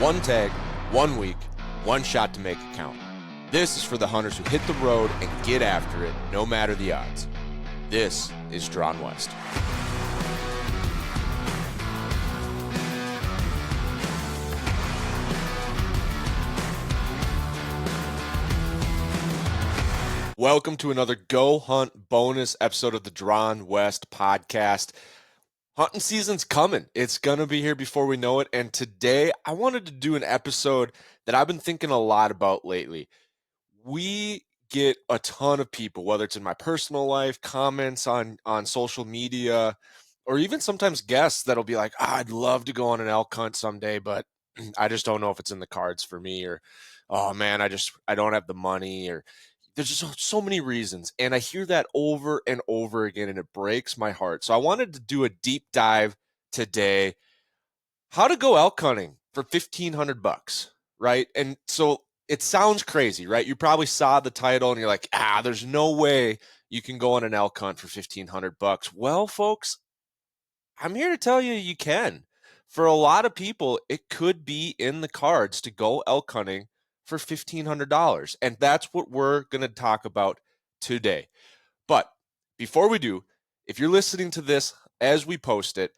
One tag, 1 week, one shot to make it count. This is for the hunters who hit the road and get after it, no matter the odds. This is Drawn West. Welcome to another Go Hunt Bonus episode of the Drawn West podcast. Hunting season's coming. It's going to be here before we know it. And today I wanted to do an episode that I've been thinking a lot about lately. We get a ton of people, whether it's in my personal life, comments on social media, or even sometimes guests that'll be like, I'd love to go on an elk hunt someday, but I just don't know if it's in the cards for me, or, oh man, I don't have the money, or there's just so many reasons. And I hear that over and over again, and it breaks my heart. So I wanted to do a deep dive today, how to go elk hunting for $1,500, right? And so it sounds crazy, right? You probably saw the title and you're like, there's no way you can go on an elk hunt for $1,500. Well, folks, I'm here to tell you you can. For a lot of people, it could be in the cards to go elk hunting for $1,500. And that's what we're going to talk about today. But before we do, if you're listening to this as we post it,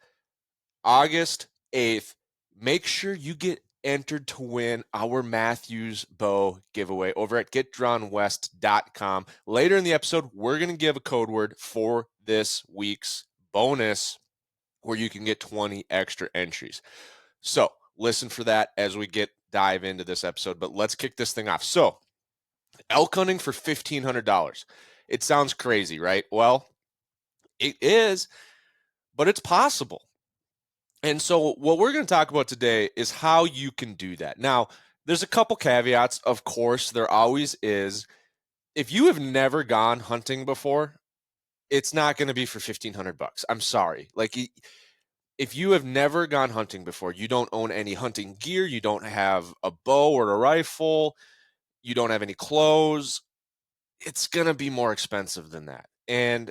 August 8th, make sure you get entered to win our Matthews bow giveaway over at getdrawnwest.com. Later in the episode, we're going to give a code word for this week's bonus where you can get 20 extra entries. So listen for that as we dive into this episode, but let's kick this thing off. So elk hunting for $1,500. It sounds crazy, right? Well, it is, but it's possible. And so what we're going to talk about today is how you can do that. Now, there's a couple caveats, of course, there always is. If you have never gone hunting before, it's not going to be for $1,500. I'm sorry. Like, if you have never gone hunting before, you don't own any hunting gear, you don't have a bow or a rifle, you don't have any clothes, it's going to be more expensive than that. And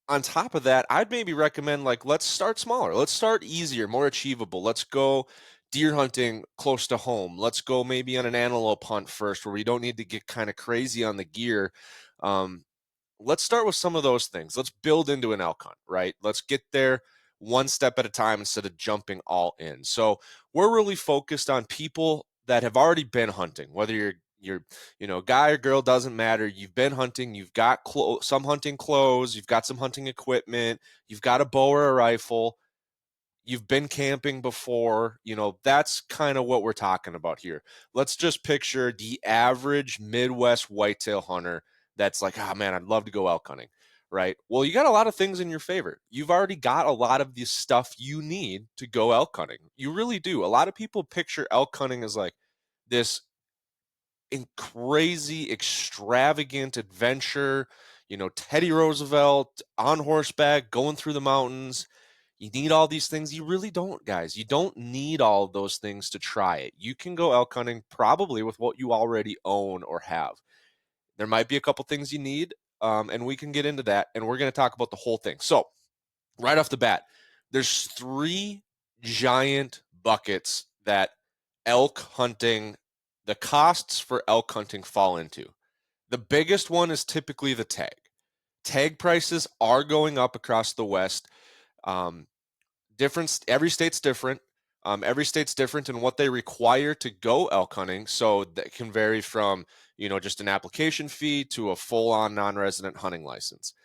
on top of that, I'd maybe recommend, let's start smaller. Let's start easier, more achievable. Let's go deer hunting close to home. Let's go maybe on an antelope hunt first where we don't need to get kind of crazy on the gear. Let's start with some of those things. Let's build into an elk hunt, right? Let's get there one step at a time instead of jumping all in. So we're really focused on people that have already been hunting, whether you're guy or girl, doesn't matter. You've been hunting, you've got some hunting clothes, you've got some hunting equipment, you've got a bow or a rifle, you've been camping before, that's kind of what we're talking about here. Let's just picture the average Midwest whitetail hunter that's like, man, I'd love to go elk hunting, right? Well, you got a lot of things in your favor. You've already got a lot of the stuff you need to go elk hunting. You really do. A lot of people picture elk hunting as like this crazy, extravagant adventure, Teddy Roosevelt on horseback, going through the mountains. You need all these things. You really don't, guys. You don't need all of those things to try it. You can go elk hunting probably with what you already own or have. There might be a couple things you need, and we can get into that, and we're going to talk about the whole thing. So right off the bat, there's 3 giant buckets that elk hunting, the costs for elk hunting fall into. The biggest one is typically the tag. Tag prices are going up across the West. Every state's different. Every state's different in what they require to go elk hunting. So that can vary from, just an application fee to a full-on non-resident hunting license.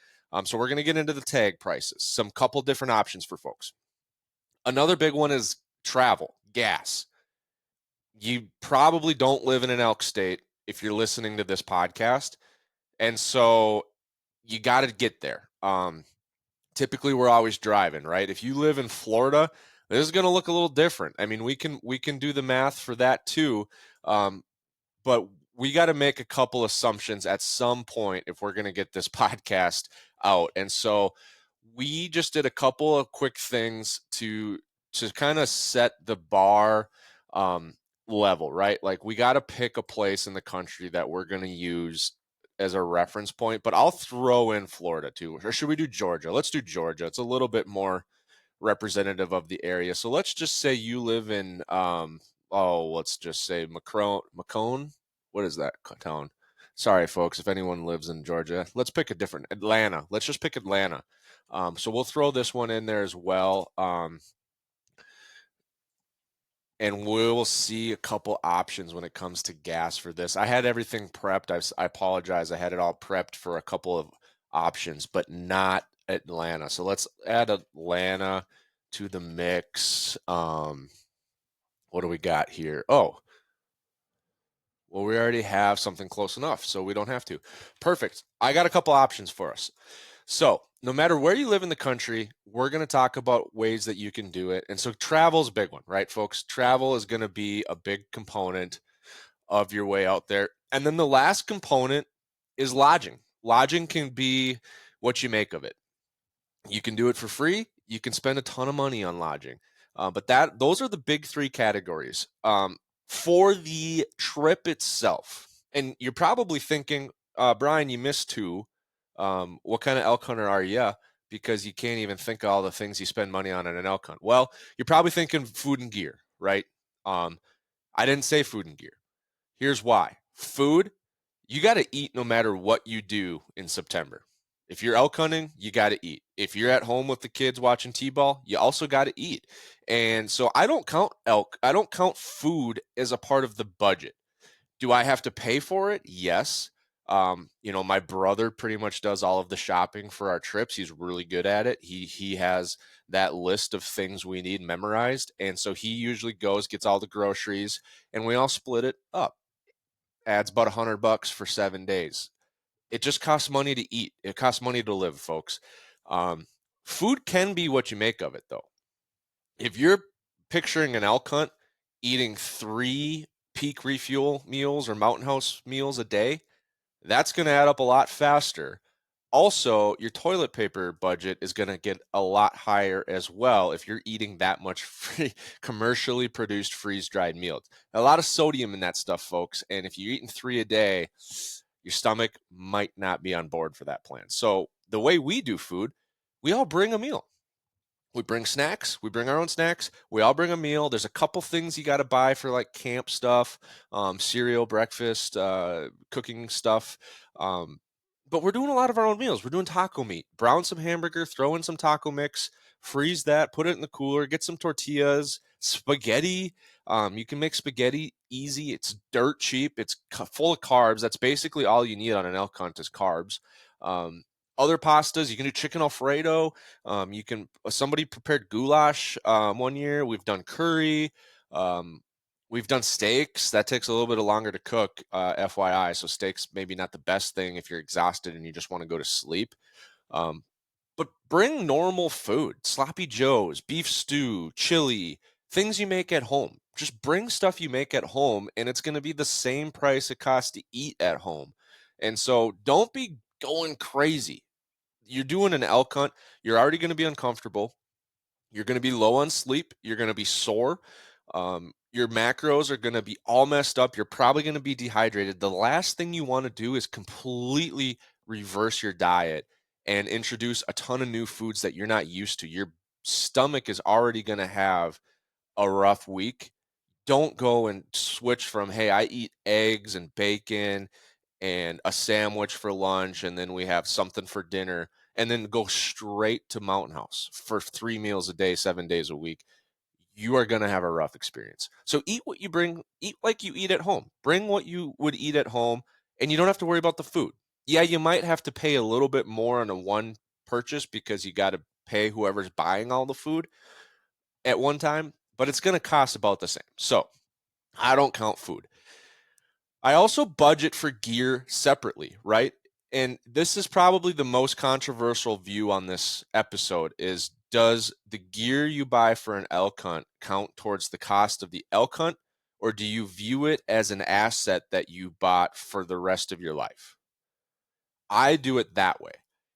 So we're going to get into the tag prices, some couple different options for folks. Another big one is travel, gas. You probably don't live in an elk state if you're listening to this podcast. And so you got to get there. Typically we're always driving, right? If you live in Florida, this is going to look a little different. I mean, we can do the math for that too. But we got to make a couple assumptions at some point if we're going to get this podcast out. And so we just did a couple of quick things to kind of set the bar level, right? Like, we got to pick a place in the country that we're going to use as a reference point, but I'll throw in Florida too. Or should we do Georgia? Let's do Georgia. It's a little bit more representative of the area. So let's just say you live in let's just say Macone. What is that town? Sorry, folks, if anyone lives in Georgia. Let's pick a different Atlanta. Let's just pick Atlanta. So we'll throw this one in there as well. And we'll see a couple options when it comes to gas for this. I had everything prepped. I apologize. I had it all prepped for a couple of options, but not Atlanta. So let's add Atlanta to the mix. What do we got here? Oh, well, we already have something close enough, so we don't have to. Perfect. I got a couple options for us. So, no matter where you live in the country, we're going to talk about ways that you can do it. And so, travel is a big one, right, folks? Travel is going to be a big component of your way out there. And then the last component is lodging. Lodging can be what you make of it. You can do it for free. You can spend a ton of money on lodging. But those are the big three categories. For the trip itself, and you're probably thinking, Brian, you missed two. What kind of elk hunter are you? Because you can't even think of all the things you spend money on an elk hunt. Well, you're probably thinking food and gear, right? I didn't say food and gear. Here's why. Food, you got to eat no matter what you do in September. If you're elk hunting, you got to eat. If you're at home with the kids watching T-ball, you also got to eat. And so I don't count elk. I don't count food as a part of the budget. Do I have to pay for it? Yes. My brother pretty much does all of the shopping for our trips. He's really good at it. He has that list of things we need memorized, and so he usually goes, gets all the groceries, and we all split it up. Adds about $100 for 7 days. It just costs money to eat. It costs money to live, folks. Um, Food can be what you make of it, though. If you're picturing an elk hunt, eating 3 peak refuel meals or mountain house meals a day, that's going to add up a lot faster. Also, your toilet paper budget is going to get a lot higher as well if you're eating that much free, commercially produced freeze-dried meals. A lot of sodium in that stuff, folks, and if you're eating 3 a day, your stomach might not be on board for that plan. So the way we do food, we all bring a meal. We bring snacks. We bring our own snacks. We all bring a meal. There's a couple things you got to buy for like camp stuff, cereal, breakfast, cooking stuff. But we're doing a lot of our own meals. We're doing taco meat, brown some hamburger, throw in some taco mix, freeze that, put it in the cooler, get some tortillas, spaghetti. You can make spaghetti easy. It's dirt cheap. It's full of carbs. That's basically all you need on an elk hunt is carbs. Other pastas, you can do chicken Alfredo. You can somebody prepared goulash one year. We've done curry. We've done steaks. That takes a little bit longer to cook, FYI. So steaks maybe not the best thing if you're exhausted and you just want to go to sleep. Um, but bring normal food, sloppy joes, beef stew, chili, things you make at home. Just bring stuff you make at home, and it's going to be the same price it costs to eat at home. And so don't be going crazy. You're doing an elk hunt. You're already going to be uncomfortable. You're going to be low on sleep. You're going to be sore. Your macros are going to be all messed up. You're probably going to be dehydrated. The last thing you want to do is completely reverse your diet and introduce a ton of new foods that you're not used to. Your stomach is already going to have a rough week. Don't go and switch from, hey, I eat eggs and bacon and a sandwich for lunch, and then we have something for dinner, and then go straight to Mountain House for 3 meals a day, 7 days a week. You are going to have a rough experience. So eat what you bring, eat like you eat at home. Bring what you would eat at home, and you don't have to worry about the food. Yeah, you might have to pay a little bit more on a one purchase because you got to pay whoever's buying all the food at one time, but it's going to cost about the same. So I don't count food. I also budget for gear separately, right? And this is probably the most controversial view on this episode is, does the gear you buy for an elk hunt count towards the cost of the elk hunt, or do you view it as an asset that you bought for the rest of your life? I do it that way.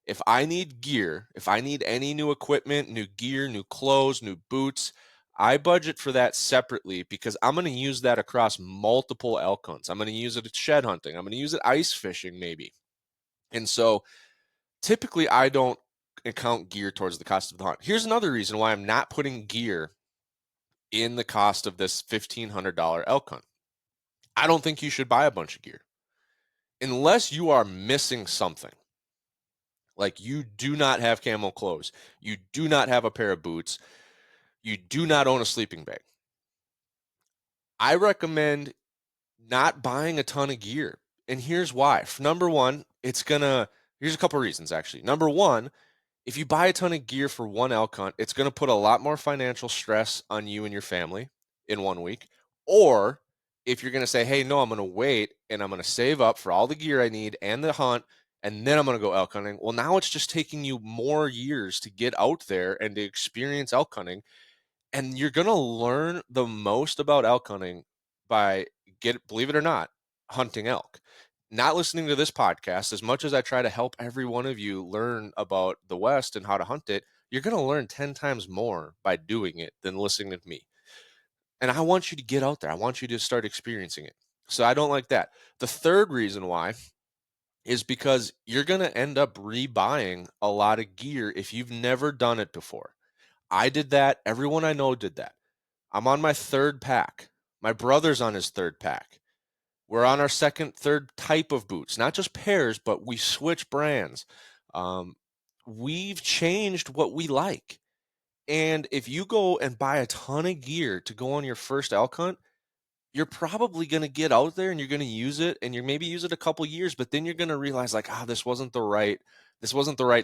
If I need gear, if I need any new equipment, new gear, new clothes, new boots, I budget for that separately because I'm going to use that across multiple elk hunts. I'm going to use it at shed hunting. I'm going to use it ice fishing maybe. And so typically I don't count gear towards the cost of the hunt. Here's another reason why I'm not putting gear in the cost of this $1,500 elk hunt. I don't think you should buy a bunch of gear unless you are missing something. Like you do not have camo clothes, you do not have a pair of boots, you do not own a sleeping bag. I recommend not buying a ton of gear. And here's why. Number one, here's a couple reasons actually. Number one, if you buy a ton of gear for one elk hunt, it's going to put a lot more financial stress on you and your family in 1 week. Or if you're going to say, hey, no, I'm going to wait and I'm going to save up for all the gear I need and the hunt, and then I'm going to go elk hunting. Well, now it's just taking you more years to get out there and to experience elk hunting. And you're going to learn the most about elk hunting by, believe it or not, hunting elk. Not listening to this podcast, as much as I try to help every one of you learn about the West and how to hunt it, you're going to learn 10 times more by doing it than listening to me. And I want you to get out there. I want you to start experiencing it. So I don't like that. The third reason why is because you're going to end up rebuying a lot of gear if you've never done it before. I did that. Everyone I know did that. I'm on my third pack. My brother's on his third pack. We're on our second, third type of boots, not just pairs, but we switch brands. We've changed what we like. And if you go and buy a ton of gear to go on your first elk hunt, you're probably going to get out there and you're going to use it and you're maybe use it a couple years, but then you're going to realize like, this wasn't the right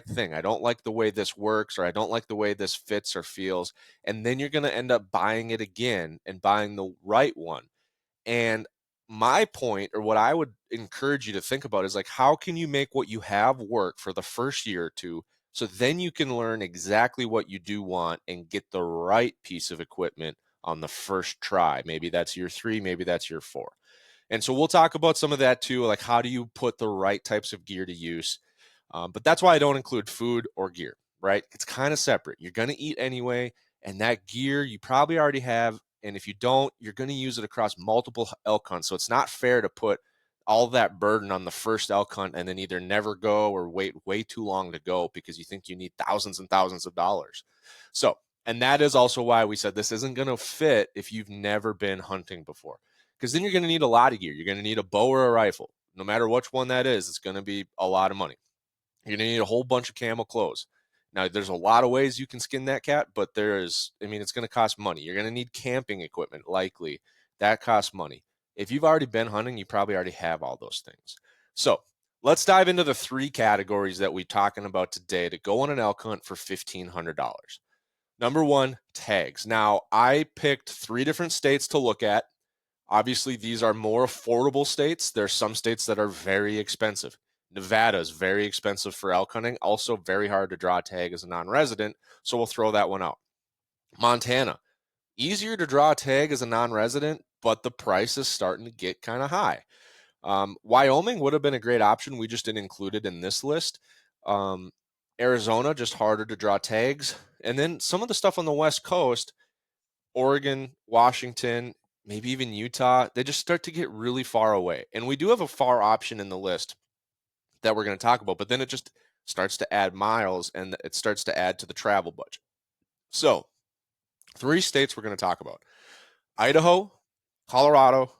thing. I don't like the way this works, or I don't like the way this fits or feels. And then you're going to end up buying it again and buying the right one. And my point, or what I would encourage you to think about, is like, how can you make what you have work for the first year or two, so then you can learn exactly what you do want and get the right piece of equipment on the first try. Maybe that's year 3, maybe that's year 4. And so we'll talk about some of that too, like how do you put the right types of gear to use. But that's why I don't include food or gear, right? It's kind of separate. You're going to eat anyway, and that gear you probably already have. And if you don't, you're going to use it across multiple elk hunts. So it's not fair to put all that burden on the first elk hunt and then either never go or wait way too long to go because you think you need thousands and thousands of dollars. So, and that is also why we said this isn't going to fit if you've never been hunting before, because then you're going to need a lot of gear. You're going to need a bow or a rifle. No matter which one that is, it's going to be a lot of money. You're going to need a whole bunch of camo clothes. Now, there's a lot of ways you can skin that cat, but it's going to cost money. You're going to need camping equipment, likely. That costs money. If you've already been hunting, you probably already have all those things. So let's dive into the 3 categories that we're talking about today to go on an elk hunt for $1,500. Number 1, tags. Now, I picked 3 different states to look at. Obviously, these are more affordable states. There's some states that are very expensive. Nevada is very expensive for elk hunting, also very hard to draw a tag as a non-resident, so we'll throw that one out. Montana, easier to draw a tag as a non-resident, but the price is starting to get kind of high. Wyoming would have been a great option. We just didn't include it in this list. Arizona, just harder to draw tags. And then some of the stuff on the West Coast, Oregon, Washington, maybe even Utah, they just start to get really far away. And we do have a far option in the list that we're going to talk about, but then it just starts to add miles and it starts to add to the travel budget. So 3 states we're going to talk about: Idaho, Colorado,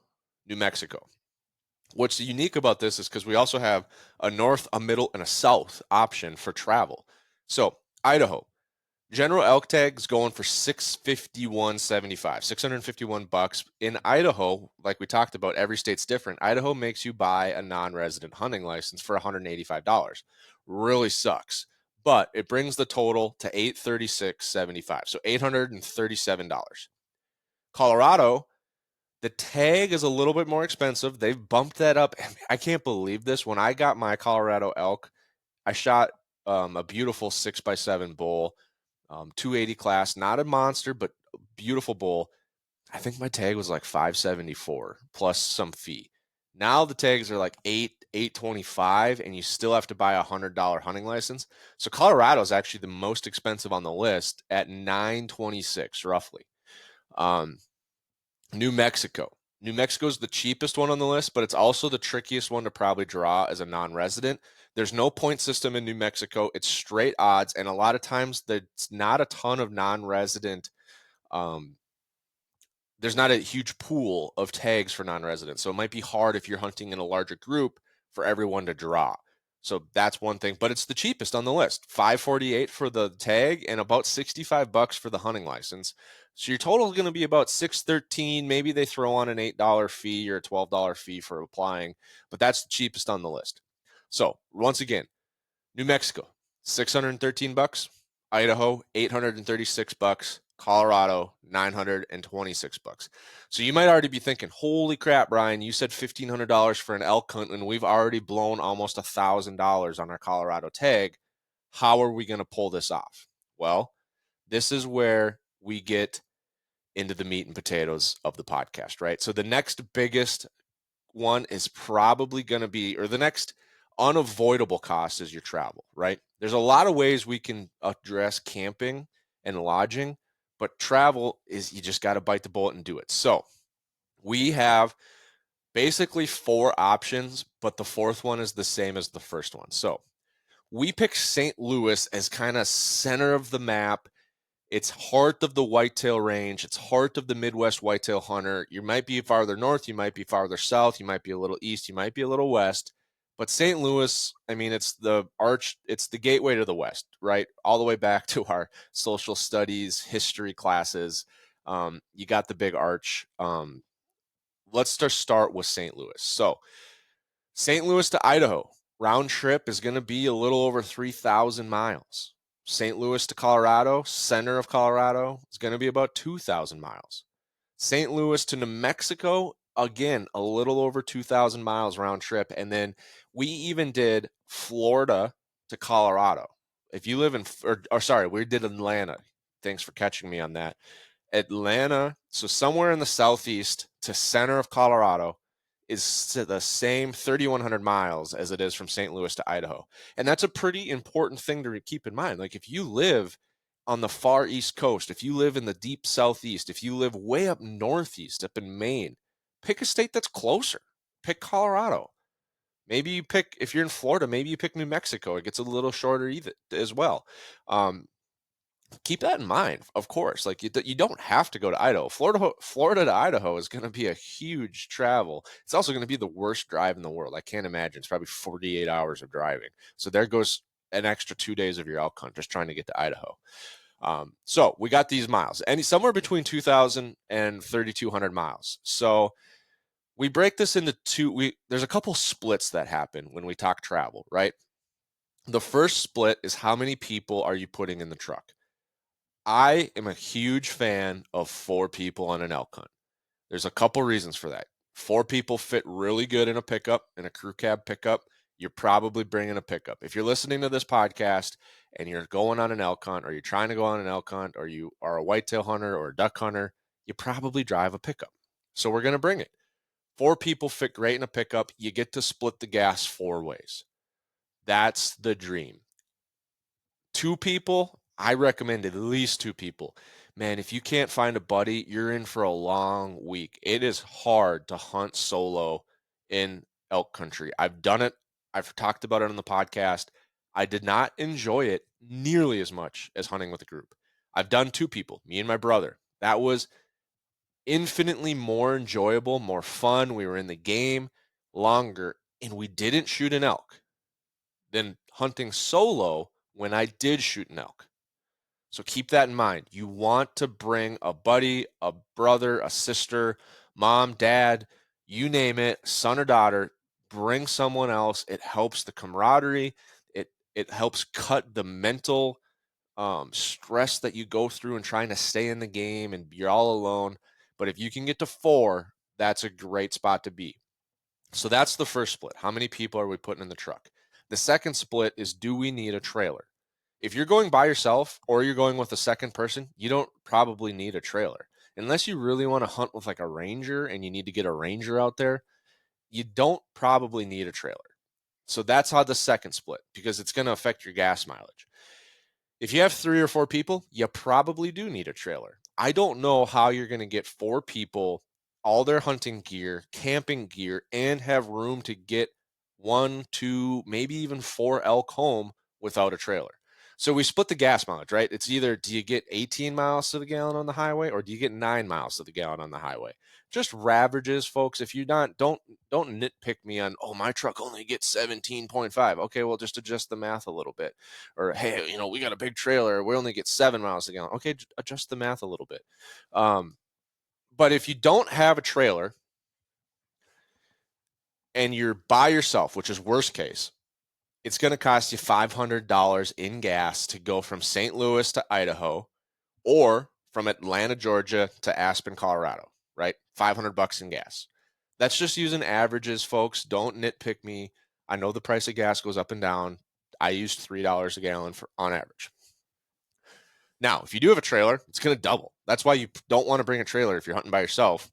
New Mexico. What's unique about this is because we also have a north, a middle, and a south option for travel. So Idaho, general elk tags going for $651.75, $651 in Idaho. Like we talked about, every state's different. Idaho makes you buy a non-resident hunting license for $185. Really sucks, but it brings the total to $836.75, so $837. Colorado, the tag is a little bit more expensive. They've bumped that up. I can't believe this. When I got my Colorado elk, I shot a beautiful 6x7 bull. 280 class, not a monster, but a beautiful bull. I think my tag was like 574 plus some fee. Now the tags are like 825, and you still have to buy a $100 hunting license. So Colorado is actually the most expensive on the list at 926 roughly. New Mexico. New Mexico is the cheapest one on the list, but it's also the trickiest one to probably draw as a non-resident. There's no point system in New Mexico. It's straight odds, and a lot of times there's not a ton of non-resident there's not a huge pool of tags for non-residents. So it might be hard if you're hunting in a larger group for everyone to draw. So that's one thing, but it's the cheapest on the list. $548 for the tag and about $65 for the hunting license. So your total is going to be about $613. Maybe they throw on an $8 fee or a $12 fee for applying, but that's the cheapest on the list. So once again, New Mexico, $613. Idaho, $836. Colorado, $926. So you might already be thinking, holy crap, Brian, you said $1,500 for an elk hunt, and we've already blown almost $1,000 on our Colorado tag. How are we going to pull this off? Well, this is where we get into the meat and potatoes of the podcast, right? So the next biggest one is probably going to be, or the next unavoidable cost is your travel, right? There's a lot of ways we can address camping and lodging, but travel is, you just got to bite the bullet and do it. So we have basically 4 options, but the fourth one is the same as the first one. So we picked St. Louis as kind of center of the map. It's heart of the whitetail range. It's heart of the Midwest whitetail hunter. You might be farther north. You might be farther south. You might be a little east. You might be a little west. But St. Louis, I mean, it's the gateway to the West, right? All the way back to our social studies, history classes. You got the big arch. Let's just start with St. Louis. So St. Louis to Idaho, round trip is going to be a little over 3,000 miles. St. Louis to Colorado, center of Colorado, is going to be about 2,000 miles. St. Louis to New Mexico, again, a little over 2,000 miles round trip. And then we even did Florida to Colorado. If you live in, we did Atlanta. Thanks for catching me on that. Atlanta, so somewhere in the southeast to center of Colorado, is the same 3,100 miles as it is from St. Louis to Idaho. And that's a pretty important thing to keep in mind. Like if you live on the far East Coast, if you live in the deep Southeast, if you live way up Northeast, up in Maine, pick a state that's closer. Pick Colorado. Maybe you pick, if you're in Florida, maybe you pick New Mexico. It gets a little shorter as well. Keep that in mind, of course. Like you don't have to go to Idaho. Florida to Idaho is going to be a huge travel. It's also going to be the worst drive in the world. I can't imagine. It's probably 48 hours of driving. So there goes an extra 2 days of your elk hunt just trying to get to Idaho. So we got these miles, and somewhere between 2,000 and 3,200 miles. So we break this into two. There's a couple splits that happen when we talk travel, right? The first split is how many people are you putting in the truck? I am a huge fan of 4 people on an elk hunt. There's a couple reasons for that. 4 people fit really good in a pickup, in a crew cab pickup. You're probably bringing a pickup. If you're listening to this podcast and you're going on an elk hunt, or you're trying to go on an elk hunt, or you are a whitetail hunter or a duck hunter, you probably drive a pickup. So we're going to bring it. 4 people fit great in a pickup. You get to split the gas 4 ways. That's the dream. 2 people, I recommend at least 2 people. Man, if you can't find a buddy, you're in for a long week. It is hard to hunt solo in elk country. I've done it. I've talked about it on the podcast. I did not enjoy it nearly as much as hunting with a group. I've done 2 people, me and my brother. That was infinitely more enjoyable, more fun. We were in the game longer, and we didn't shoot an elk than hunting solo when I did shoot an elk. So keep that in mind. You want to bring a buddy, a brother, a sister, mom, dad, you name it, son or daughter. Bring someone else. It helps the camaraderie. It helps cut the mental stress that you go through and trying to stay in the game and you're all alone. But if you can get to 4, that's a great spot to be. So that's the first split. How many people are we putting in the truck? The second split is, do we need a trailer? If you're going by yourself or you're going with a second person, you don't probably need a trailer. Unless you really want to hunt with like a ranger and you need to get a ranger out there, you don't probably need a trailer. So that's how the second split, because it's going to affect your gas mileage. If you have 3 or 4 people, you probably do need a trailer. I don't know how you're going to get 4 people, all their hunting gear, camping gear, and have room to get 1, 2, maybe even 4 elk home without a trailer. So we split the gas mileage, right? It's either do you get 18 miles to the gallon on the highway or do you get 9 miles to the gallon on the highway? Just averages, folks. If you don't nitpick me on, oh, my truck only gets 17.5. Okay, well, just adjust the math a little bit. Or hey, we got a big trailer, we only get 7 miles to the gallon. Okay, adjust the math a little bit. But if you don't have a trailer and you're by yourself, which is worst case, it's going to cost you $500 in gas to go from St. Louis to Idaho or from Atlanta, Georgia to Aspen, Colorado, right? $500 in gas. That's just using averages, folks. Don't nitpick me. I know the price of gas goes up and down. I used $3 a gallon on average. Now, if you do have a trailer, it's going to double. That's why you don't want to bring a trailer if you're hunting by yourself,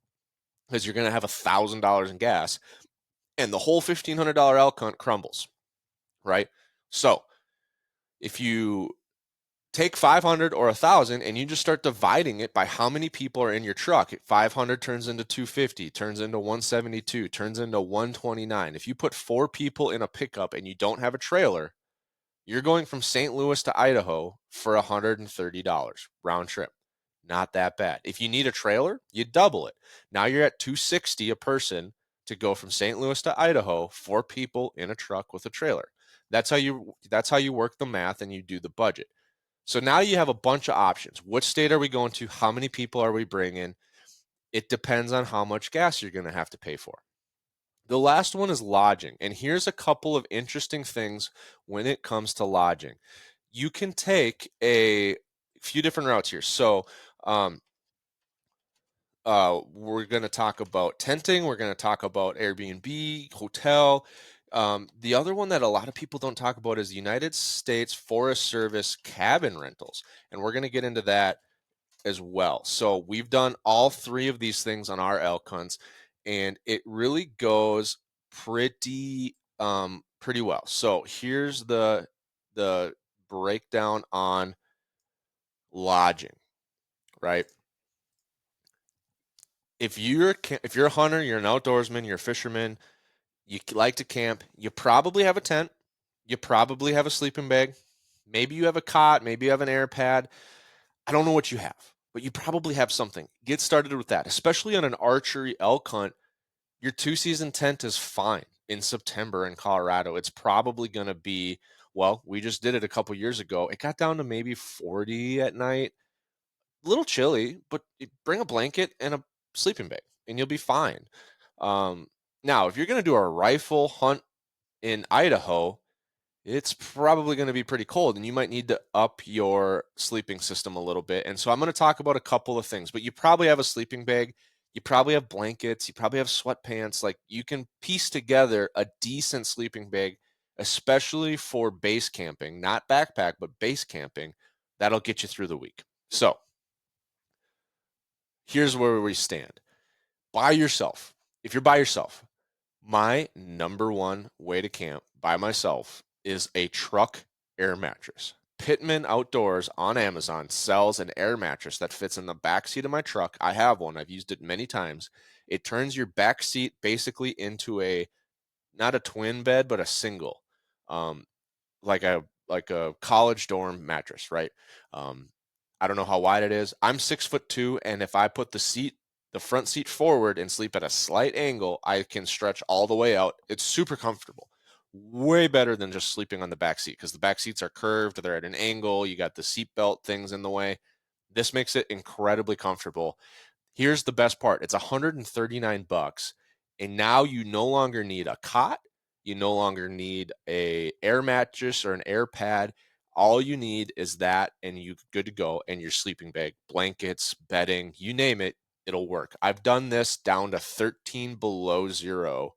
because you're going to have $1,000 in gas and the whole $1,500 elk hunt crumbles, right? So if you take 500 or 1,000 and you just start dividing it by how many people are in your truck, 500 turns into 250, turns into 172, turns into 129. If you put 4 people in a pickup and you don't have a trailer, you're going from St. Louis to Idaho for $130 round trip. Not that bad. If you need a trailer, you double it. Now you're at $260 a person to go from St. Louis to Idaho, 4 people in a truck with a trailer. That's how you work the math and you do the budget. So now you have a bunch of options. Which state are we going to? How many people are we bringing? It depends on how much gas you're going to have to pay for. The last one is lodging. And here's a couple of interesting things when it comes to lodging. You can take a few different routes here. So we're going to talk about tenting. We're going to talk about Airbnb, hotel. The other one that a lot of people don't talk about is the United States Forest Service cabin rentals. And we're going to get into that as well. So we've done all 3 of these things on our elk hunts, and it really goes pretty well. So here's the breakdown on lodging, right? If you're a hunter, you're an outdoorsman, you're a fisherman, you like to camp, you probably have a tent, you probably have a sleeping bag, maybe you have a cot, maybe you have an air pad. I don't know what you have, but you probably have something. Get started with that, especially on an archery elk hunt. Your 2-season tent is fine in September in Colorado. It's probably going to be, well, we just did it a couple years ago. It got down to maybe 40 at night. A little chilly, but bring a blanket and a sleeping bag and you'll be fine. Now, if you're going to do a rifle hunt in Idaho, it's probably going to be pretty cold and you might need to up your sleeping system a little bit. And so I'm going to talk about a couple of things, but you probably have a sleeping bag. You probably have blankets. You probably have sweatpants. Like you can piece together a decent sleeping bag, especially for base camping, not backpack, but base camping. That'll get you through the week. So here's where we stand. By yourself. If you're by yourself, my number one way to camp by myself is a truck air mattress. Pittman Outdoors on Amazon sells an air mattress that fits in the back seat of my truck. I have one. I've used it many times. It turns your back seat basically into not a twin bed, but a single, like a college dorm mattress, right? I don't know how wide it is. I'm 6'2", and if I put the front seat forward and sleep at a slight angle, I can stretch all the way out. It's super comfortable. Way better than just sleeping on the back seat because the back seats are curved, they're at an angle, you got the seatbelt things in the way. This makes it incredibly comfortable. Here's the best part. It's $139, and now you no longer need a cot. You no longer need a air mattress or an air pad. All you need is that, and you're good to go. And your sleeping bag, blankets, bedding, you name it, it'll work. I've done this down to 13 below zero,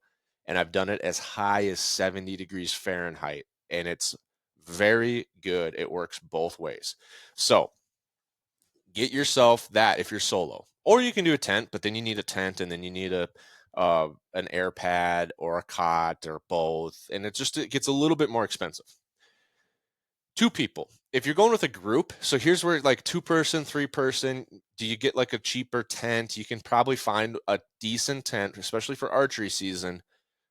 and I've done it as high as 70 degrees Fahrenheit, and it's very good. It works both ways. So get yourself that if you're solo, or you can do a tent, but then you need a tent and then you need an air pad or a cot or both, and it gets a little bit more expensive. 2 people. If you're going with a group, so here's where like 2-person, 3-person, do you get like a cheaper tent? You can probably find a decent tent, especially for archery season,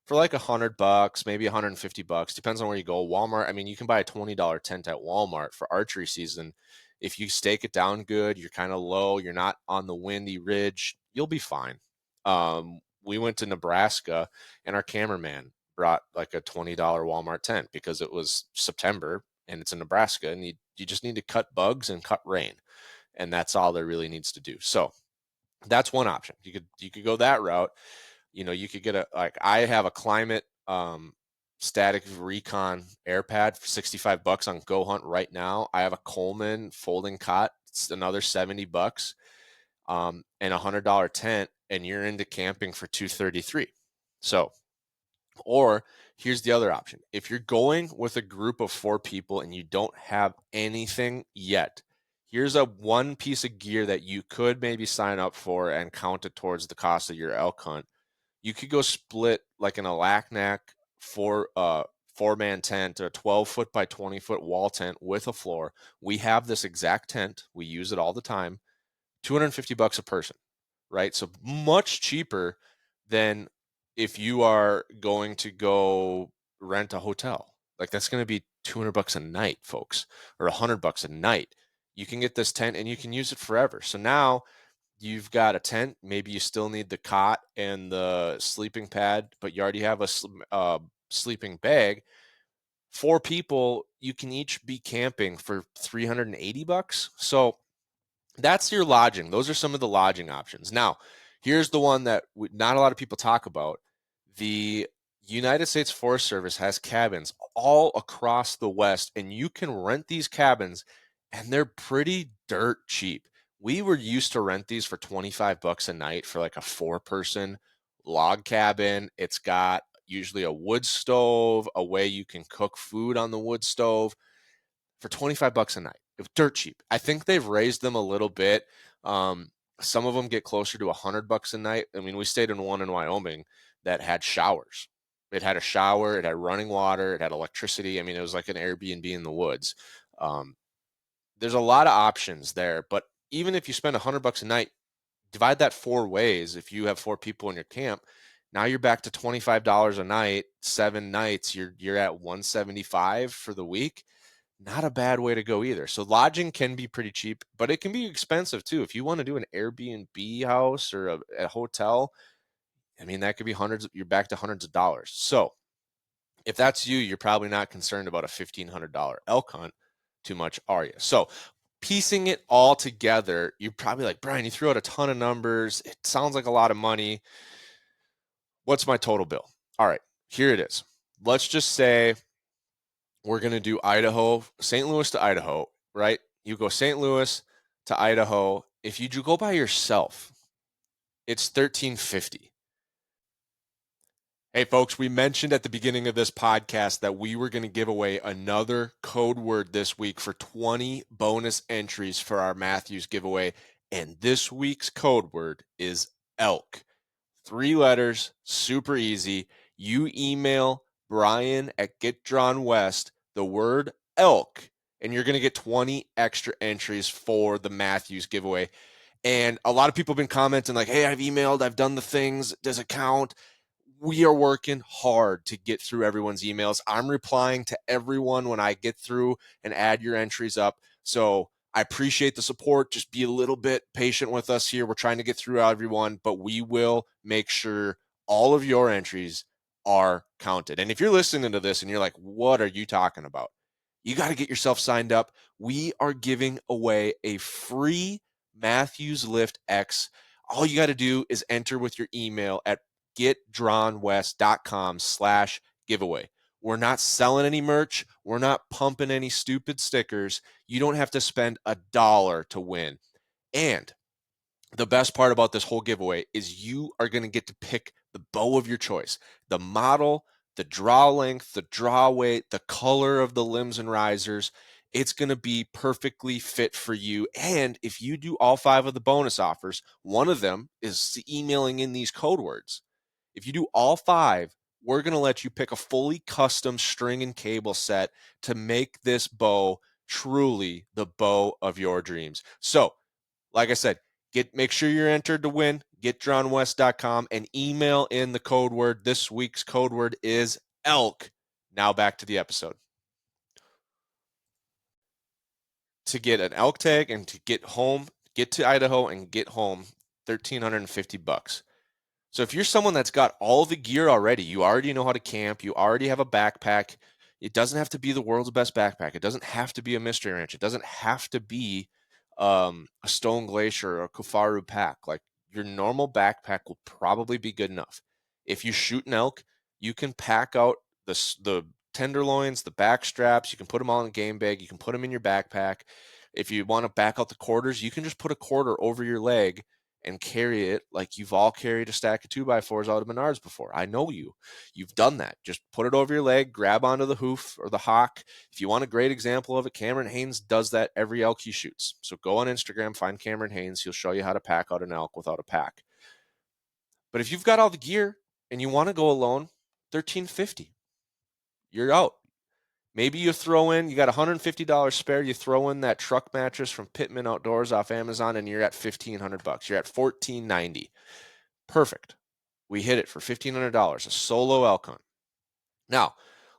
for like $100, maybe $150, depends on where you go. Walmart, I mean, you can buy a $20 tent at Walmart for archery season. If you stake it down good, you're kind of low, you're not on the windy ridge, you'll be fine. We went to Nebraska and our cameraman brought like a $20 Walmart tent because it was September and it's in Nebraska and you just need to cut bugs and cut rain. And that's all there really needs to do. So that's one option. You could go that route. You could get I have a climate static recon air pad for $65 on GoHunt right now. I have a Coleman folding cot. It's another $70. And $100 tent, and you're into camping for $233. So, or here's the other option. If you're going with a group of 4 people and you don't have anything yet, here's a one piece of gear that you could maybe sign up for and count it towards the cost of your elk hunt. You could go split like an Alaknak 4-man tent, a 12-foot by 20-foot wall tent with a floor. We have this exact tent. We use it all the time. $250 a person, right? So much cheaper than if you are going to go rent a hotel. Like that's going to be $200 a night, folks, or $100 a night. You can get this tent and you can use it forever. So now you've got a tent. Maybe you still need the cot and the sleeping pad, but you already have a sleeping bag. 4 people, you can each be camping for $380. So that's your lodging. Those are some of the lodging options. Now, here's the one that not a lot of people talk about. The United States Forest Service has cabins all across the West, and you can rent these cabins, and they're pretty dirt cheap. We were used to rent these for $25 a night for like a 4-person log cabin. It's got usually a wood stove, a way you can cook food on the wood stove for $25 a night. It was dirt cheap. I think they've raised them a little bit. Some of them get closer to $100 a night. I mean, we stayed in one in Wyoming that had showers. It had a shower, it had running water, it had electricity. I mean, it was like an Airbnb in the woods. There's a lot of options there, but even if you spend $100 a night, divide that 4 ways. If you have 4 people in your camp, now you're back to $25 a night, 7 nights. You're at $175 for the week. Not a bad way to go either. So lodging can be pretty cheap, but it can be expensive too. If you want to do an Airbnb house or a hotel, I mean, that could be you're back to hundreds of dollars. So if that's you, you're probably not concerned about a $1,500 elk hunt too much, are you? So piecing it all together, you're probably like, Brian, you threw out a ton of numbers. It sounds like a lot of money. What's my total bill? All right, here it is. Let's just say we're going to do Idaho, St. Louis to Idaho, right? You go St. Louis to Idaho. If you go by yourself, it's $1,350. Hey, folks, we mentioned at the beginning of this podcast that we were going to give away another code word this week for 20 bonus entries for our Matthews giveaway. And this week's code word is elk. 3 letters, super easy. You email Brian at Get Drawn West the word elk, and you're going to get 20 extra entries for the Matthews giveaway. And a lot of people have been commenting like, hey, I've emailed, I've done the things. Does it count? We are working hard to get through everyone's emails. I'm replying to everyone when I get through and add your entries up. So I appreciate the support. Just be a little bit patient with us here. We're trying to get through everyone, but we will make sure all of your entries are counted. And if you're listening to this and you're like, what are you talking about? You got to get yourself signed up. We are giving away a free Matthews Lift X. All you got to do is enter with your email at getdrawnwest.com/giveaway. We're not selling any merch. We're not pumping any stupid stickers. You don't have to spend $1 to win. And the best part about this whole giveaway is you are going to get to pick the bow of your choice, the model, the draw length, the draw weight, the color of the limbs and risers. It's going to be perfectly fit for you. And if you do all 5 of the bonus offers, one of them is emailing in these code words. If you do all 5, we're going to let you pick a fully custom string and cable set to make this bow truly the bow of your dreams. So, like I said, Make sure you're entered to win. GetDrawnWest.com and email in the code word. This week's code word is elk. Now back to the episode. To get an elk tag and to get to Idaho and get home, $1,350. So if you're someone that's got all the gear already, you already know how to camp, you already have a backpack. It doesn't have to be the world's best backpack. It doesn't have to be a Mystery Ranch. It doesn't have to be a Stone Glacier or a Kufaru pack. Like, your normal backpack will probably be good enough. If you shoot an elk, you can pack out the tenderloins, the back straps. You can put them all in a game bag. You can put them in your backpack. If you want to back out the quarters, you can just put a quarter over your leg and carry it like you've all carried a stack of 2x4s out of Menards before. I know you've done that. Just put it over your leg, grab onto the hoof or the hock. If you want a great example of it, Cameron Haynes does that every elk he shoots. So go on Instagram, find Cameron Haynes. He'll show you how to pack out an elk without a pack. But if you've got all the gear and you want to go alone, $1,350. You're out. Maybe you throw in, you got $150 spare, you throw in that truck mattress from Pittman Outdoors off Amazon, and you're at $1,500. You're at $1,490. Perfect. We hit it for $1,500, a solo elk hunt. Now,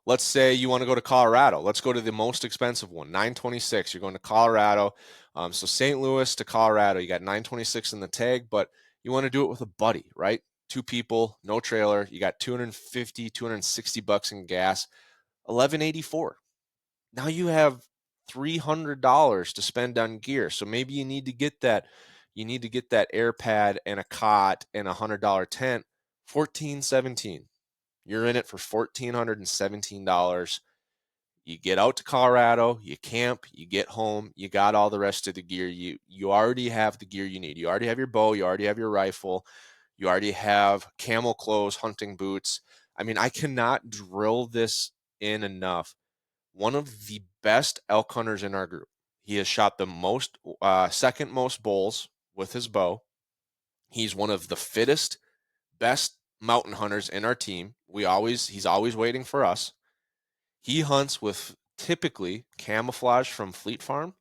let's say you want to go to Colorado. Let's go to the most expensive one, $926. You're going to Colorado. So St. Louis to Colorado, you got $926 in the tag, but you want to do it with a buddy, right? 2 people, no trailer. You got $250, $260 in gas, $1,184. Now you have $300 to spend on gear. So maybe you need to get that. You need to get that air pad and a cot and $100 tent. $1,417. You're in it for $1,417. You get out to Colorado, you camp, you get home, you got all the rest of the gear. You already have the gear you need. You already have your bow, you already have your rifle, you already have camel clothes, hunting boots. I mean, I cannot drill this in enough. One of the best elk hunters in our group. He has shot the second most bulls with his bow. He's one of the fittest, best mountain hunters in our team. He's always waiting for us. He hunts with typically camouflage from Fleet Farm.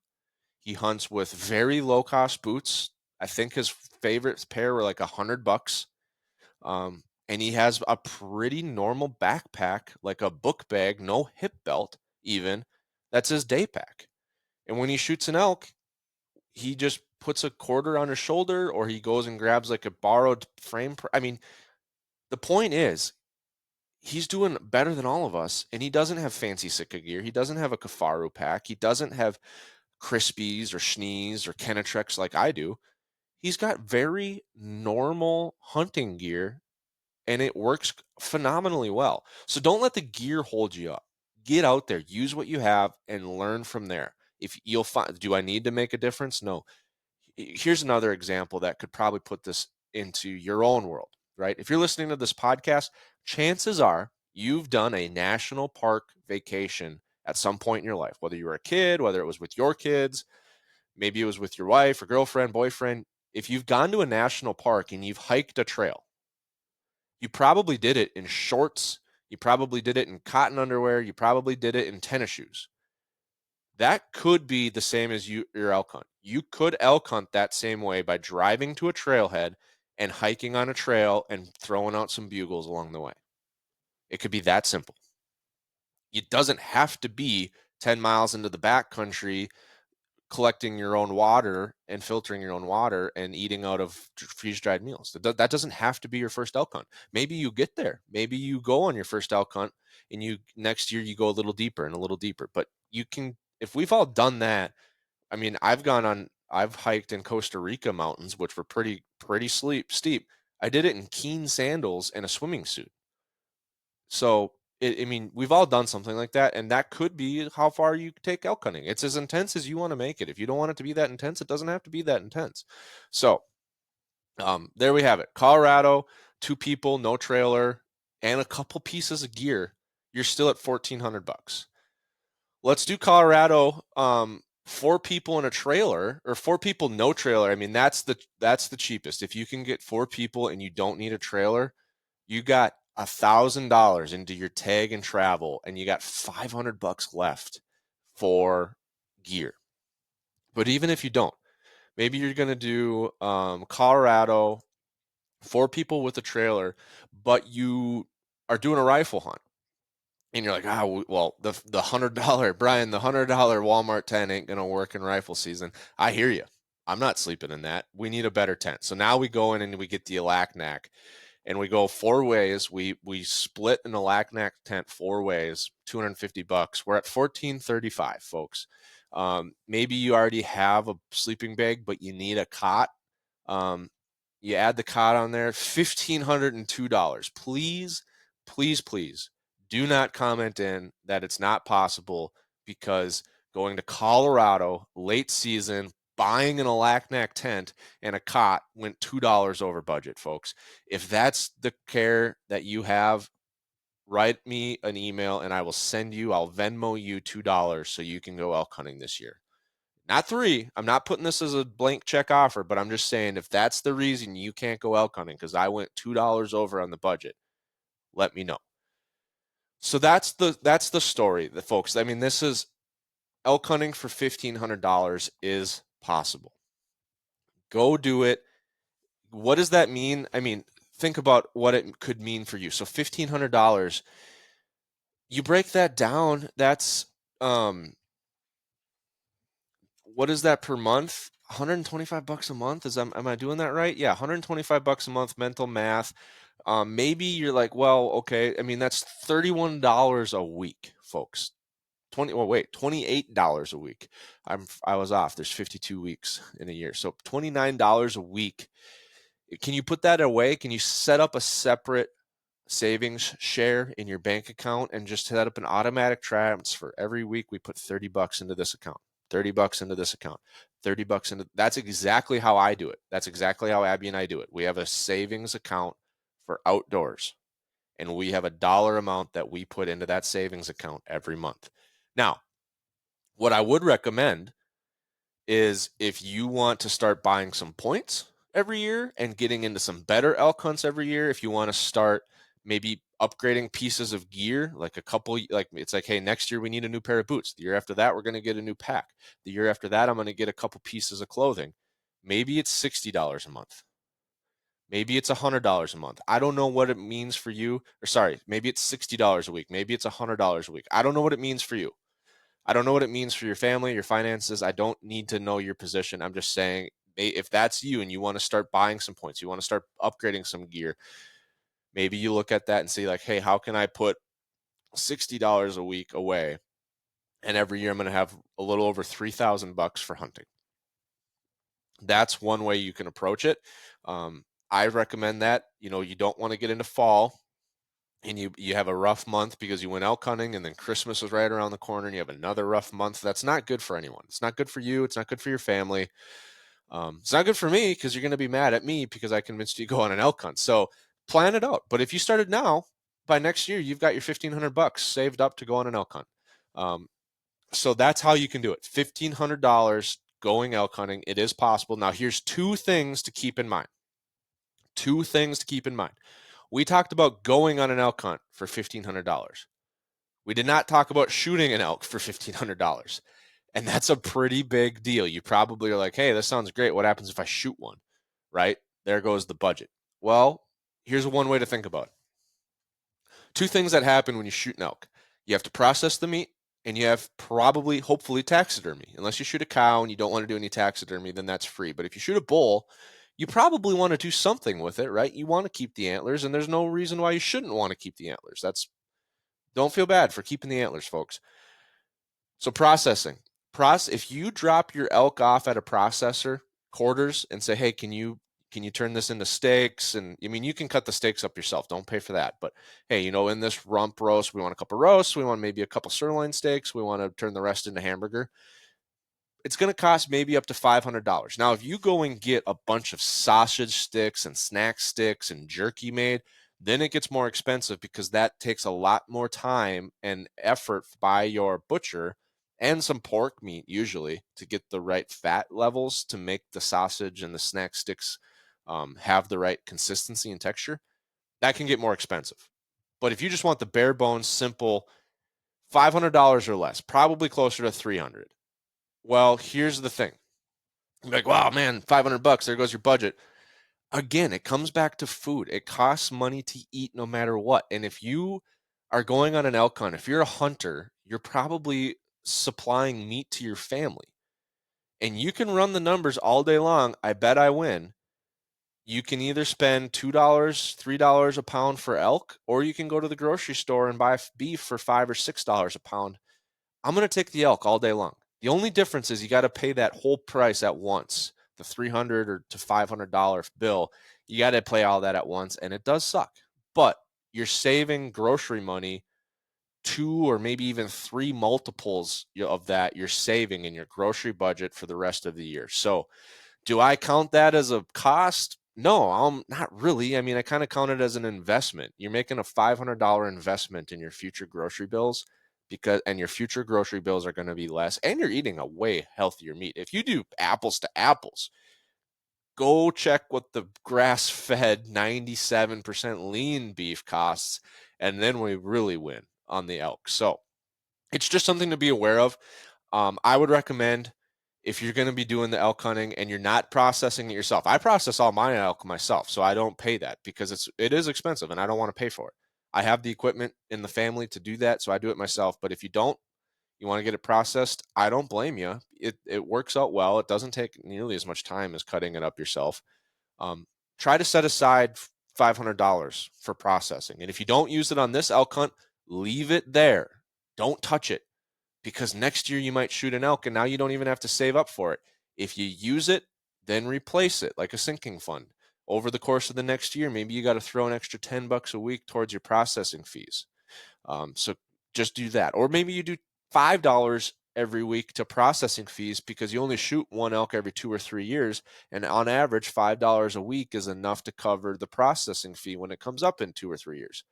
He hunts with very low cost boots. I think his favorite pair were like $100. And he has a pretty normal backpack, like a book bag, no hip belt even. That's his day pack. And when he shoots an elk, he just puts a quarter on his shoulder, or he goes and grabs like a borrowed frame. I mean, the point is, he's doing better than all of us, and he doesn't have fancy Sitka gear. He doesn't have a Kufaru pack. He doesn't have Crispies or Schnees or Kenetrex like I do. He's got very normal hunting gear, and it works phenomenally well. So don't let the gear hold you up. Get out there, use what you have, and learn from there. If you'll find, do I need to make a difference? No. Here's another example that could probably put this into your own world, right? If you're listening to this podcast, chances are you've done a national park vacation at some point in your life, whether you were a kid, whether it was with your kids, maybe it was with your wife or girlfriend, boyfriend. If you've gone to a national park and you've hiked a trail, you probably did it in shorts. You probably did it in cotton underwear. You probably did it in tennis shoes. That could be the same as your elk hunt. You could elk hunt that same way by driving to a trailhead and hiking on a trail and throwing out some bugles along the way. It could be that simple. It doesn't have to be 10 miles into the backcountry collecting your own water and filtering your own water and eating out of freeze-dried meals. That doesn't have to be your first elk hunt. Maybe you get there. Maybe you go on your first elk hunt and next year you go a little deeper and a little deeper. But you can, if we've all done that, I mean, I've hiked in Costa Rica mountains, which were pretty steep. I did it in Keen sandals and a swimming suit. So I mean, we've all done something like that, and that could be how far you take elk hunting. It's as intense as you want to make it. If you don't want it to be that intense, it doesn't have to be that intense. So there we have it. Colorado, 2 people, no trailer, and a couple pieces of gear. You're still at $1,400. Let's do Colorado. 4 people in a trailer, or 4 people no trailer. I mean, that's the cheapest. If you can get 4 people and you don't need a trailer, you got $1,000 into your tag and travel, and you got $500 left for gear. But even if you don't, Maybe you're going to do Colorado, 4 people with a trailer, but you are doing a rifle hunt. And you're like, well, the $100, Brian, the $100 Walmart tent ain't going to work in rifle season. I hear you. I'm not sleeping in that. We need a better tent. So now we go in and we get the Alaknak, and we go 4 ways. We split an Alaknak tent 4 ways, $250. We're at $1,435, folks. Maybe you already have a sleeping bag, but you need a cot. You add the cot on there, $1,502. Please, please, please do not comment in that it's not possible, because going to Colorado late season, buying an Alaknak tent and a cot went $2 over budget, folks. If that's the care that you have, write me an email and I'll Venmo you $2 so you can go elk hunting this year. Not 3. I'm not putting this as a blank check offer, but I'm just saying, if that's the reason you can't go elk hunting because I went $2 over on the budget, let me know. So that's the story, the folks. I mean, this is elk hunting for $1,500 is possible. Go do it. What does that mean? I mean, think about what it could mean for you. So $1,500, you break that down, that's what is that per month? $125 a month. Am I doing that right? Yeah, $125 a month, mental math. Maybe you're like, well, okay. I mean, that's $31 a week, folks. $28 a week. I was off. There's 52 weeks in a year. So $29 a week. Can you put that away? Can you set up a separate savings share in your bank account and just set up an automatic transfer? Every week we put $30 into this account, $30 into this account, $30 into. That's exactly how I do it. That's exactly how Abby and I do it. We have a savings account for outdoors, and we have a dollar amount that we put into that savings account every month. Now, what I would recommend is, if you want to start buying some points every year and getting into some better elk hunts every year, if you want to start maybe upgrading pieces of gear, like it's like, hey, next year we need a new pair of boots. The year after that, we're going to get a new pack. The year after that, I'm going to get a couple pieces of clothing. Maybe it's $60 a month. Maybe it's $100 a month. I don't know what it means for you. Or sorry, maybe it's $60 a week. Maybe it's $100 a week. I don't know what it means for you. I don't know what it means for your family, your finances. I don't need to know your position. I'm just saying, if that's you and you want to start buying some points, you want to start upgrading some gear, maybe you look at that and say like, hey, how can I put $60 a week away? And every year I'm going to have a little over $3,000 for hunting. That's one way you can approach it. I recommend that. You don't want to get into fall and you have a rough month because you went elk hunting, and then Christmas is right around the corner and you have another rough month. That's not good for anyone. It's not good for you. It's not good for your family. It's not good for me because you're going to be mad at me because I convinced you to go on an elk hunt. So plan it out. But if you started now, by next year, you've got your $1,500 saved up to go on an elk hunt. So that's how you can do it. $1,500 going elk hunting. It is possible. Now, here's 2 things to keep in mind. 2 things to keep in mind. We talked about going on an elk hunt for $1,500. We did not talk about shooting an elk for $1,500. And that's a pretty big deal. You probably are like, hey, this sounds great. What happens if I shoot one? Right? There goes the budget. Well, here's one way to think about it. 2 things that happen when you shoot an elk. You have to process the meat, and you have hopefully taxidermy. Unless you shoot a cow and you don't want to do any taxidermy, then that's free. But if you shoot a bull, you probably want to do something with it, right? You want to keep the antlers, and there's no reason why you shouldn't want to keep the antlers. Don't feel bad for keeping the antlers, folks. So processing. If you drop your elk off at a processor quarters and say, hey, can you turn this into steaks? And I mean, you can cut the steaks up yourself. Don't pay for that. But hey, in this rump roast, we want a couple roasts. We want maybe a couple sirloin steaks. We want to turn the rest into hamburger. It's going to cost maybe up to $500. Now, if you go and get a bunch of sausage sticks and snack sticks and jerky made, then it gets more expensive because that takes a lot more time and effort by your butcher, and some pork meat usually, to get the right fat levels to make the sausage and the snack sticks have the right consistency and texture. That can get more expensive. But if you just want the bare bones, simple, $500 or less, probably closer to $300. Well, here's the thing. You're like, wow, man, $500, there goes your budget. Again, it comes back to food. It costs money to eat no matter what. And if you are going on an elk hunt, if you're a hunter, you're probably supplying meat to your family. And you can run the numbers all day long. I bet I win. You can either spend $2, $3 a pound for elk, or you can go to the grocery store and buy beef for $5 or $6 a pound. I'm going to take the elk all day long. The only difference is you got to pay that whole price at once, the $300 or to $500 bill. You got to pay all that at once, and it does suck. But you're saving grocery money, 2 or maybe even 3 multiples of that you're saving in your grocery budget for the rest of the year. So do I count that as a cost? No, I'm not really. I mean, I kind of count it as an investment. You're making a $500 investment in your future grocery bills and your future grocery bills are going to be less, and you're eating a way healthier meat. If you do apples to apples, go check what the grass-fed 97% lean beef costs, and then we really win on the elk. So it's just something to be aware of. I would recommend, if you're going to be doing the elk hunting and you're not processing it yourself. I process all my elk myself, so I don't pay that because it is expensive and I don't want to pay for it. I have the equipment in the family to do that, so I do it myself. But if you don't, you want to get it processed, I don't blame you. It works out well. It doesn't take nearly as much time as cutting it up yourself. Um, Try to set aside $500 for processing, and if you don't use it on this elk hunt, leave it there. Don't touch it, because next year you might shoot an elk and now you don't even have to save up for it. If you use it, then replace it like a sinking fund. Over the course of the next year, maybe you got to throw an extra $10 a week towards your processing fees. So just do that. Or maybe you do $5 every week to processing fees because you only shoot one elk every 2 or 3 years. And on average, $5 a week is enough to cover the processing fee when it comes up in 2 or 3 years.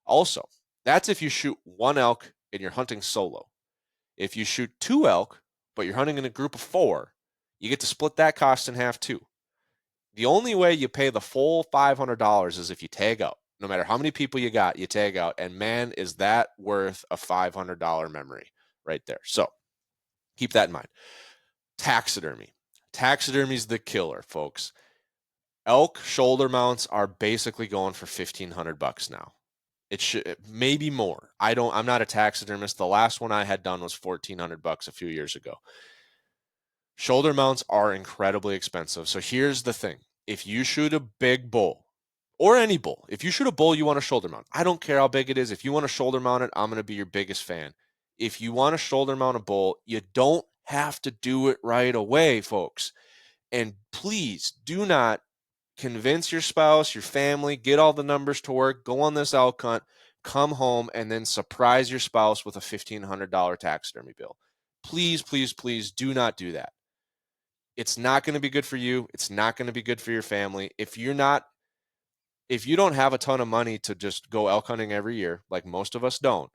Also, that's if you shoot one elk and you're hunting solo. If you shoot 2 elk, but you're hunting in a group of 4, you get to split that cost in half too. The only way you pay the full $500 is if you tag out. No matter how many people you got, you tag out. And man, is that worth a $500 memory right there. So keep that in mind. Taxidermy. Taxidermy is the killer, folks. Elk shoulder mounts are basically going for $1,500 now. It should maybe more. I'm not a taxidermist. The last one I had done was $1,400 a few years ago. Shoulder mounts are incredibly expensive. So here's the thing. If you shoot a big bull, or any bull, if you shoot a bull, you want a shoulder mount. I don't care how big it is. If you want to shoulder mount it, I'm going to be your biggest fan. If you want to shoulder mount a bull, you don't have to do it right away, folks. And please do not convince your spouse, your family, get all the numbers to work, go on this elk hunt, come home, and then surprise your spouse with a $1,500 taxidermy bill. Please, please, please do not do that. It's not going to be good for you. It's not going to be good for your family. If you don't have a ton of money to just go elk hunting every year, like most of us don't,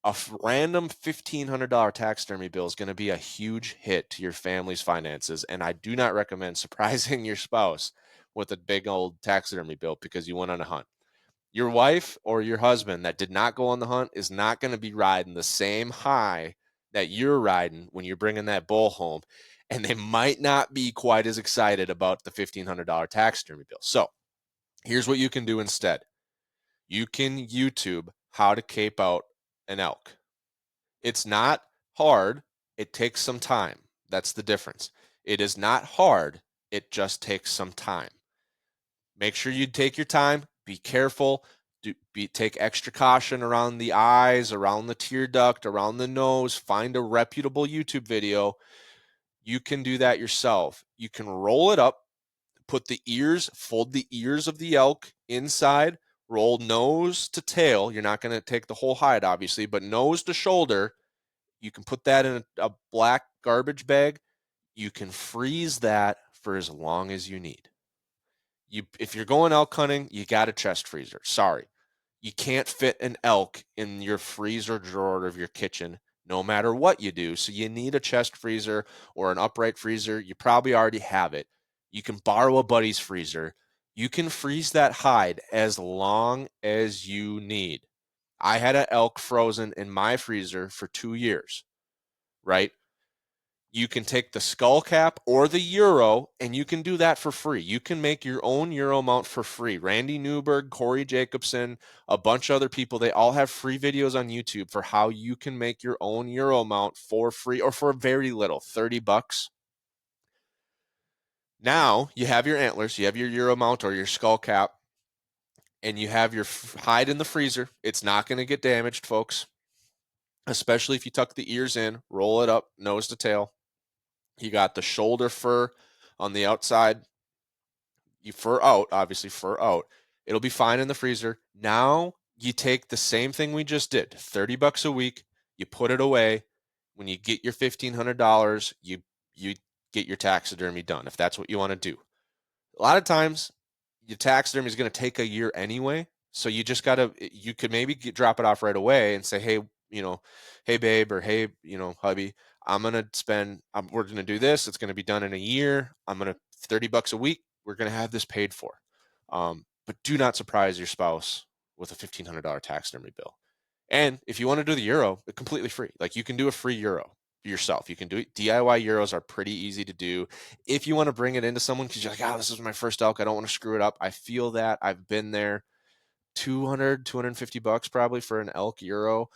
a random $1,500 taxidermy bill is going to be a huge hit to your family's finances. And I do not recommend surprising your spouse with a big old taxidermy bill because you went on a hunt. Your wife or your husband that did not go on the hunt is not going to be riding the same high that you're riding when you're bringing that bull home. And they might not be quite as excited about the $1,500 taxidermy bill. So here's what you can do instead. You can YouTube how to cape out an elk. It's not hard. It takes some time. That's the difference. It is not hard. It just takes some time. Make sure you take your time. Be careful. Take extra caution around the eyes, around the tear duct, around the nose. Find a reputable YouTube video. You can do that yourself. You can roll it up, fold the ears of the elk inside, roll nose to tail. You're not going to take the whole hide, obviously, but nose to shoulder. You can put that in a black garbage bag. You can freeze that for as long as you need. If you're going elk hunting, you got a chest freezer. Sorry. You can't fit an elk in your freezer drawer of your kitchen no matter what you do. So you need a chest freezer or an upright freezer. You probably already have it. You can borrow a buddy's freezer. You can freeze that hide as long as you need. I had an elk frozen in my freezer for 2 years, right? You can take the skull cap or the Euro, and you can do that for free. You can make your own Euro mount for free. Randy Newberg, Corey Jacobson, a bunch of other people, they all have free videos on YouTube for how you can make your own Euro mount for free or for very little, $30. Now you have your antlers, you have your Euro mount or your skull cap, and you have your hide in the freezer. It's not going to get damaged, folks, especially if you tuck the ears in, roll it up, nose to tail. You got the shoulder fur on the outside. You fur out, obviously fur out. It'll be fine in the freezer. Now you take the same thing we just did, $30 a week. You put it away. When you get your $1,500, you get your taxidermy done if that's what you want to do. A lot of times, your taxidermy is going to take a year anyway. So you just got to, you could maybe drop it off right away and say, hey, hey, babe, or hey, hubby, I'm going to we're going to do this. It's going to be done in a year. I'm going to, $30 a week. We're going to have this paid for. But do not surprise your spouse with a $1,500 taxidermy bill. And if you want to do the Euro, it's completely free. Like you can do a free Euro yourself. You can do it. DIY Euros are pretty easy to do. If you want to bring it into someone because you're like, this is my first elk, I don't want to screw it up. I feel that. I've been there. $250 probably for an elk Euro.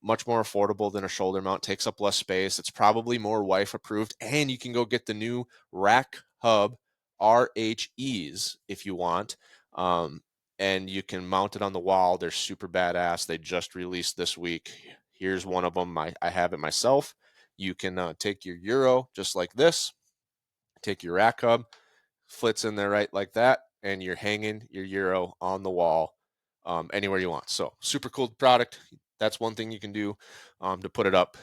Much more affordable than a shoulder mount, takes up less space. It's probably more wife approved, and you can go get the new Rack Hub RHEs if you want. And you can mount it on the wall. They're super badass. They just released this week. Here's one of them. I have it myself. You can take your Euro just like this, take your Rack Hub, flits in there right like that, and you're hanging your Euro on the wall anywhere you want. So super cool product. That's one thing you can do to put it up.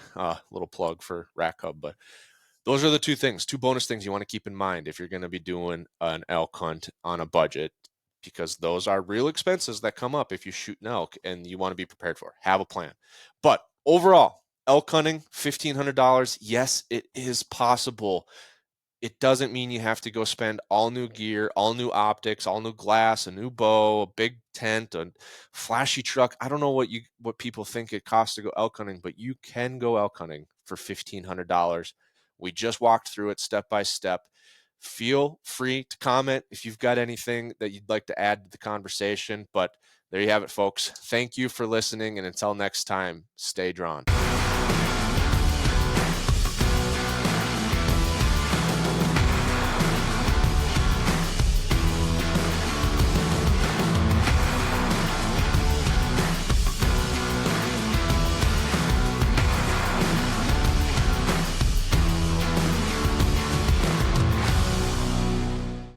Little plug for Rack Hub. But those are the two bonus things you want to keep in mind if you're going to be doing an elk hunt on a budget, because those are real expenses that come up if you shoot an elk and you want to be prepared for. Have a plan. But overall, elk hunting, $1,500. Yes, it is possible. It doesn't mean you have to go spend all new gear, all new optics, all new glass, a new bow, a big tent, a flashy truck. I don't know what people think it costs to go elk hunting, but you can go elk hunting for $1,500. We just walked through it step by step. Feel free to comment if you've got anything that you'd like to add to the conversation. But there you have it, folks. Thank you for listening, and until next time, stay drawn.